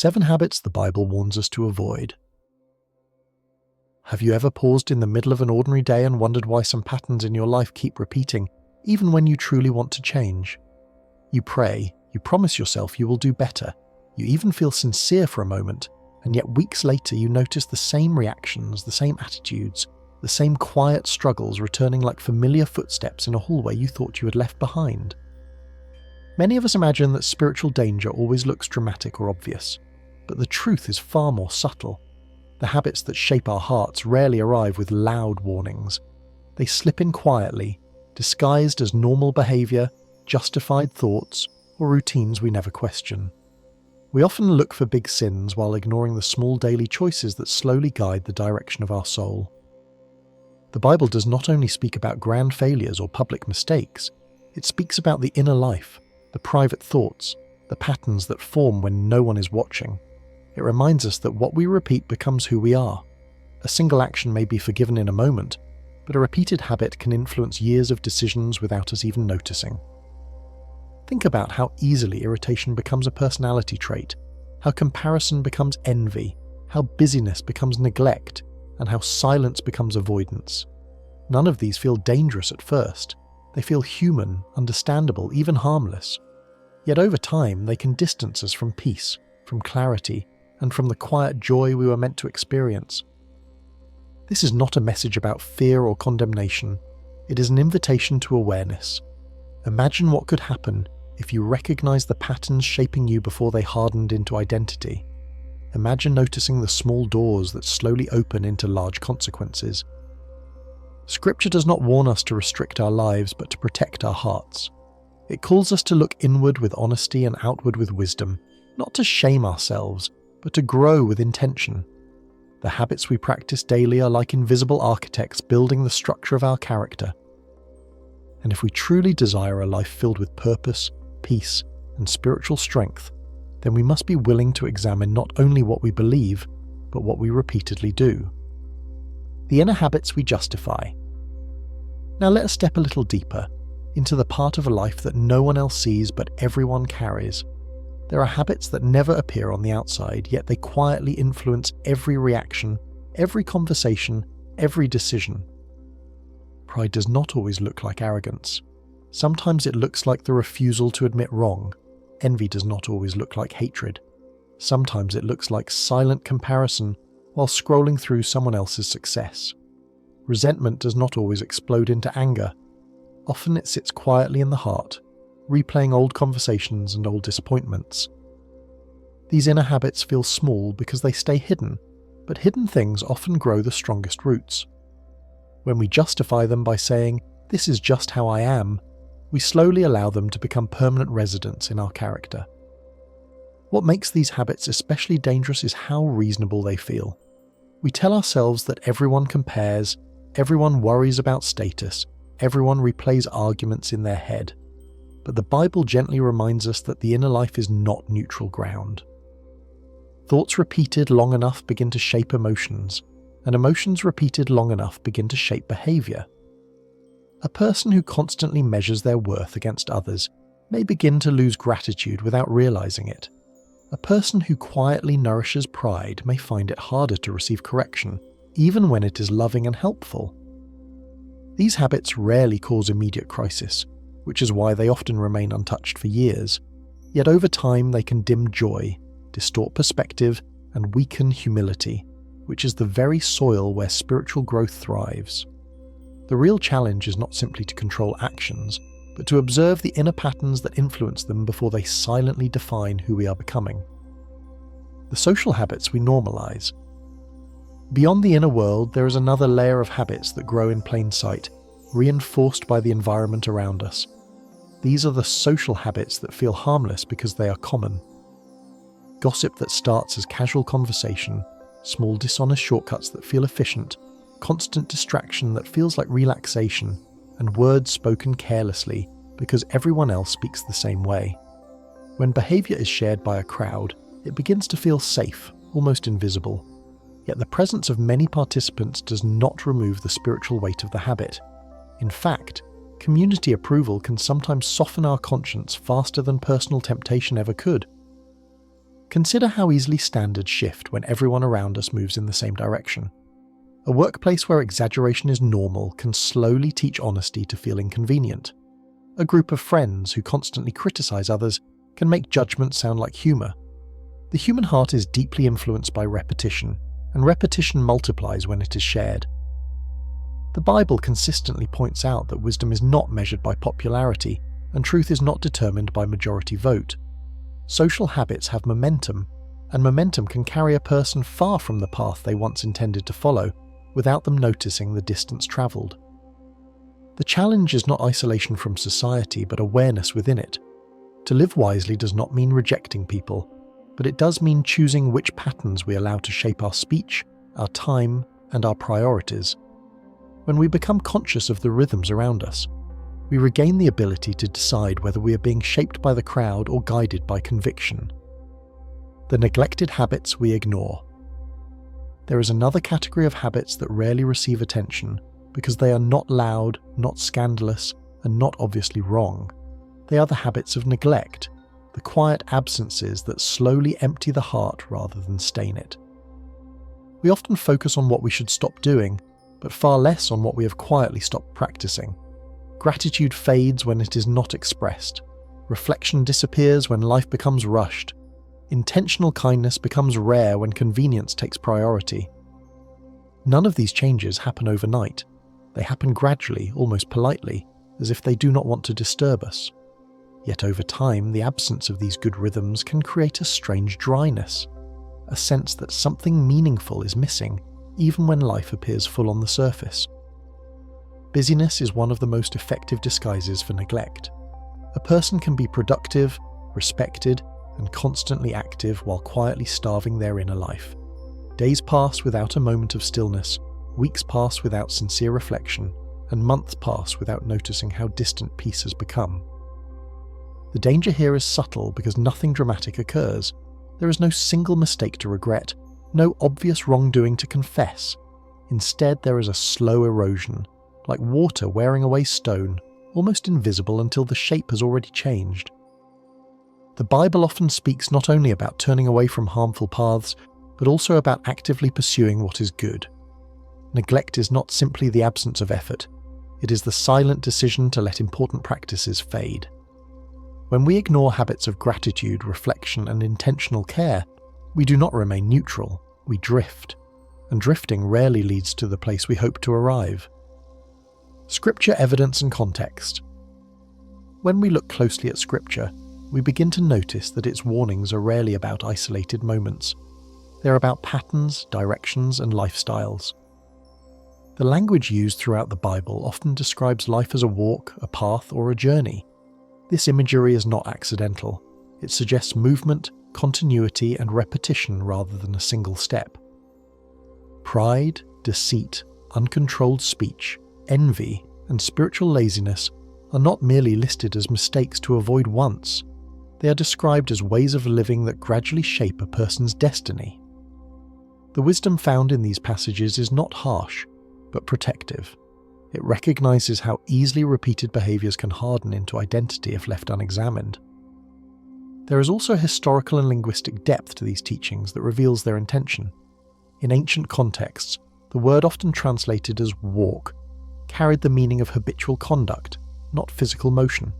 7 habits the Bible warns us to avoid. Have you ever paused in the middle of an ordinary day and wondered why some patterns in your life keep repeating, even when you truly want to change? You pray, you promise yourself you will do better, you even feel sincere for a moment, and yet weeks later you notice the same reactions, the same attitudes, the same quiet struggles returning like familiar footsteps in a hallway you thought you had left behind. Many of us imagine that spiritual danger always looks dramatic or obvious, but the truth is far more subtle. The habits that shape our hearts rarely arrive with loud warnings. They slip in quietly, disguised as normal behaviour, justified thoughts, or routines we never question. We often look for big sins while ignoring the small daily choices that slowly guide the direction of our soul. The Bible does not only speak about grand failures or public mistakes, it speaks about the inner life, the private thoughts, the patterns that form when no one is watching. It reminds us that what we repeat becomes who we are. A single action may be forgiven in a moment, but a repeated habit can influence years of decisions without us even noticing. Think about how easily irritation becomes a personality trait, how comparison becomes envy, how busyness becomes neglect, and how silence becomes avoidance. None of these feel dangerous at first. They feel human, understandable, even harmless. Yet over time, they can distance us from peace, from clarity, and from the quiet joy we were meant to experience. This is not a message about fear or condemnation. It is an invitation to awareness. Imagine what could happen if you recognize the patterns shaping you before they hardened into identity. Imagine noticing the small doors that slowly open into large consequences. Scripture does not warn us to restrict our lives, but to protect our hearts. It calls us to look inward with honesty and outward with wisdom, not to shame ourselves, but to grow with intention. The habits we practice daily are like invisible architects building the structure of our character. And if we truly desire a life filled with purpose, peace, and spiritual strength, then we must be willing to examine not only what we believe, but what we repeatedly do. The inner habits we justify. Now let us step a little deeper into the part of a life that no one else sees but everyone carries. There are habits that never appear on the outside, yet they quietly influence every reaction, every conversation, every decision. Pride does not always look like arrogance. Sometimes it looks like the refusal to admit wrong. Envy does not always look like hatred. Sometimes it looks like silent comparison while scrolling through someone else's success. Resentment does not always explode into anger. Often it sits quietly in the heart, replaying old conversations and old disappointments. These inner habits feel small because they stay hidden, but hidden things often grow the strongest roots. When we justify them by saying, "This is just how I am," we slowly allow them to become permanent residents in our character. What makes these habits especially dangerous is how reasonable they feel. We tell ourselves that everyone compares, everyone worries about status, everyone replays arguments in their head. But the Bible gently reminds us that the inner life is not neutral ground. Thoughts repeated long enough begin to shape emotions, and emotions repeated long enough begin to shape behaviour. A person who constantly measures their worth against others may begin to lose gratitude without realising it. A person who quietly nourishes pride may find it harder to receive correction, even when it is loving and helpful. These habits rarely cause immediate crisis, which is why they often remain untouched for years. Yet over time they can dim joy, distort perspective, and weaken humility, which is the very soil where spiritual growth thrives. The real challenge is not simply to control actions, but to observe the inner patterns that influence them before they silently define who we are becoming. The social habits we normalize. Beyond the inner world, there is another layer of habits that grow in plain sight, reinforced by the environment around us. These are the social habits that feel harmless because they are common. Gossip that starts as casual conversation, small dishonest shortcuts that feel efficient, constant distraction that feels like relaxation, and words spoken carelessly because everyone else speaks the same way. When behaviour is shared by a crowd, it begins to feel safe, almost invisible. Yet the presence of many participants does not remove the spiritual weight of the habit. In fact, community approval can sometimes soften our conscience faster than personal temptation ever could. Consider how easily standards shift when everyone around us moves in the same direction. A workplace where exaggeration is normal can slowly teach honesty to feel inconvenient. A group of friends who constantly criticize others can make judgment sound like humor. The human heart is deeply influenced by repetition, and repetition multiplies when it is shared. The Bible consistently points out that wisdom is not measured by popularity, and truth is not determined by majority vote. Social habits have momentum, and momentum can carry a person far from the path they once intended to follow, without them noticing the distance travelled. The challenge is not isolation from society, but awareness within it. To live wisely does not mean rejecting people, but it does mean choosing which patterns we allow to shape our speech, our time, and our priorities. When we become conscious of the rhythms around us, we regain the ability to decide whether we are being shaped by the crowd or guided by conviction. The neglected habits we ignore. There is another category of habits that rarely receive attention because they are not loud, not scandalous, and not obviously wrong. They are the habits of neglect, the quiet absences that slowly empty the heart rather than stain it. We often focus on what we should stop doing, but far less on what we have quietly stopped practicing. Gratitude fades when it is not expressed. Reflection disappears when life becomes rushed. Intentional kindness becomes rare when convenience takes priority. None of these changes happen overnight. They happen gradually, almost politely, as if they do not want to disturb us. Yet over time, the absence of these good rhythms can create a strange dryness, a sense that something meaningful is missing, even when life appears full on the surface. Busyness is one of the most effective disguises for neglect. A person can be productive, respected, and constantly active while quietly starving their inner life. Days pass without a moment of stillness, weeks pass without sincere reflection, and months pass without noticing how distant peace has become. The danger here is subtle because nothing dramatic occurs. There is no single mistake to regret, no obvious wrongdoing to confess. Instead, there is a slow erosion, like water wearing away stone, almost invisible until the shape has already changed. The Bible often speaks not only about turning away from harmful paths, but also about actively pursuing what is good. Neglect is not simply the absence of effort, it is the silent decision to let important practices fade. When we ignore habits of gratitude, reflection, and intentional care, we do not remain neutral, we drift, and drifting rarely leads to the place we hope to arrive. Scripture evidence and context. When we look closely at Scripture, we begin to notice that its warnings are rarely about isolated moments. They're about patterns, directions, and lifestyles. The language used throughout the Bible often describes life as a walk, a path, or a journey. This imagery is not accidental. It suggests movement, continuity, and repetition rather than a single step. Pride, deceit, uncontrolled speech, envy, and spiritual laziness are not merely listed as mistakes to avoid once. They are described as ways of living that gradually shape a person's destiny. The wisdom found in these passages is not harsh, but protective. It recognizes how easily repeated behaviors can harden into identity if left unexamined. There is also historical and linguistic depth to these teachings that reveals their intention. In ancient contexts, the word often translated as walk carried the meaning of habitual conduct, not physical motion.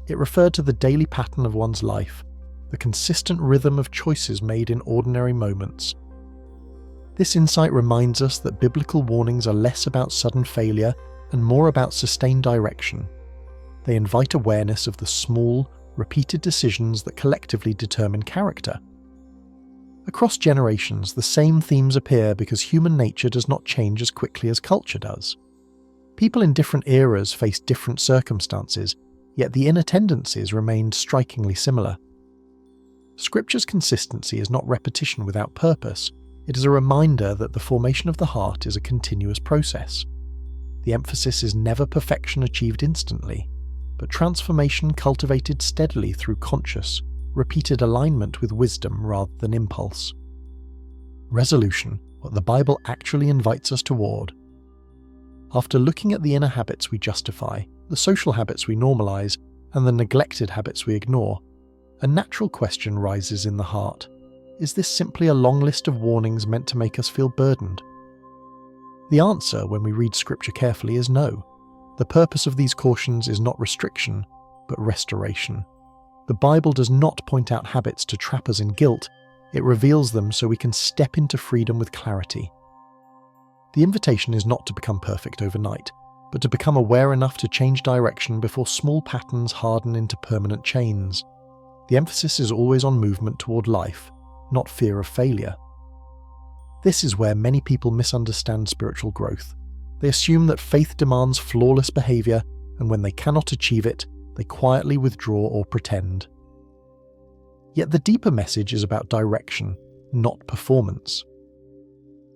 It referred to the daily pattern of one's life, the consistent rhythm of choices made in ordinary moments. This insight reminds us that biblical warnings are less about sudden failure and more about sustained direction. They invite awareness of the small, repeated decisions that collectively determine character. Across generations, the same themes appear because human nature does not change as quickly as culture does. People in different eras faced different circumstances, yet the inner tendencies remained strikingly similar. Scripture's consistency is not repetition without purpose. It is a reminder that the formation of the heart is a continuous process. The emphasis is never perfection achieved instantly, but transformation cultivated steadily through conscious, repeated alignment with wisdom rather than impulse. Resolution, what the Bible actually invites us toward. After looking at the inner habits we justify, the social habits we normalize, and the neglected habits we ignore, a natural question rises in the heart. Is this simply a long list of warnings meant to make us feel burdened? The answer, when we read Scripture carefully, is no. The purpose of these cautions is not restriction, but restoration. The Bible does not point out habits to trap us in guilt, it reveals them so we can step into freedom with clarity. The invitation is not to become perfect overnight, but to become aware enough to change direction before small patterns harden into permanent chains. The emphasis is always on movement toward life, not fear of failure. This is where many people misunderstand spiritual growth. They assume that faith demands flawless behavior, and when they cannot achieve it, they quietly withdraw or pretend. Yet the deeper message is about direction, not performance.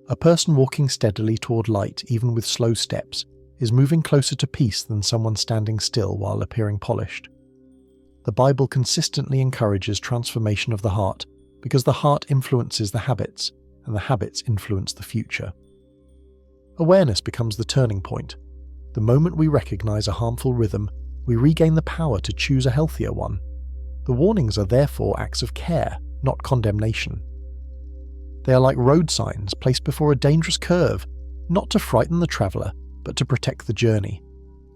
A person walking steadily toward light, even with slow steps, is moving closer to peace than someone standing still while appearing polished. The Bible consistently encourages transformation of the heart because the heart influences the habits, and the habits influence the future. Awareness becomes the turning point. The moment we recognize a harmful rhythm, we regain the power to choose a healthier one. The warnings are therefore acts of care, not condemnation. They are like road signs placed before a dangerous curve, not to frighten the traveller, but to protect the journey.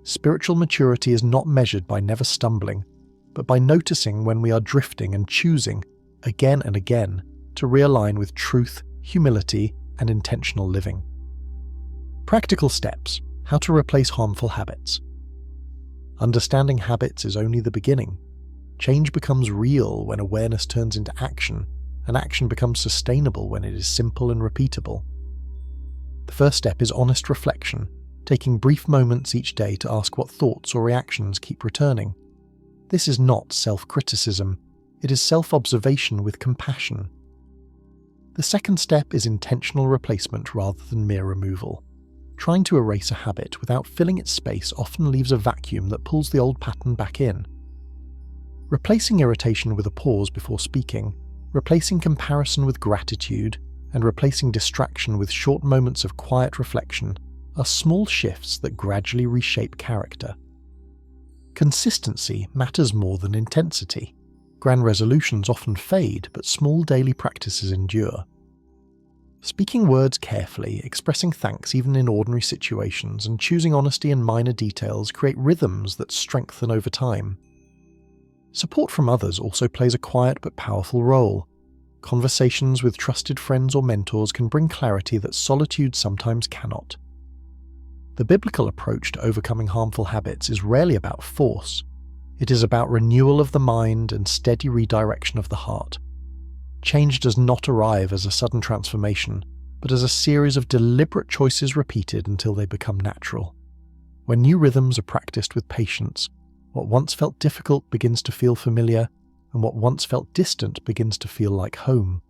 Spiritual maturity is not measured by never stumbling, but by noticing when we are drifting and choosing, again and again, to realign with truth, humility, and intentional living. Practical steps: how to replace harmful habits. Understanding habits is only the beginning. Change becomes real when awareness turns into action, and action becomes sustainable when it is simple and repeatable. The first step is honest reflection, taking brief moments each day to ask what thoughts or reactions keep returning. This is not self-criticism, it is self-observation with compassion. The second step is intentional replacement rather than mere removal. Trying to erase a habit without filling its space often leaves a vacuum that pulls the old pattern back in. Replacing irritation with a pause before speaking, replacing comparison with gratitude, and replacing distraction with short moments of quiet reflection are small shifts that gradually reshape character. Consistency matters more than intensity. Grand resolutions often fade, but small daily practices endure. Speaking words carefully, expressing thanks even in ordinary situations, and choosing honesty in minor details create rhythms that strengthen over time. Support from others also plays a quiet but powerful role. Conversations with trusted friends or mentors can bring clarity that solitude sometimes cannot. The biblical approach to overcoming harmful habits is rarely about force. It is about renewal of the mind and steady redirection of the heart. Change does not arrive as a sudden transformation, but as a series of deliberate choices repeated until they become natural. When new rhythms are practiced with patience, what once felt difficult begins to feel familiar, and what once felt distant begins to feel like home.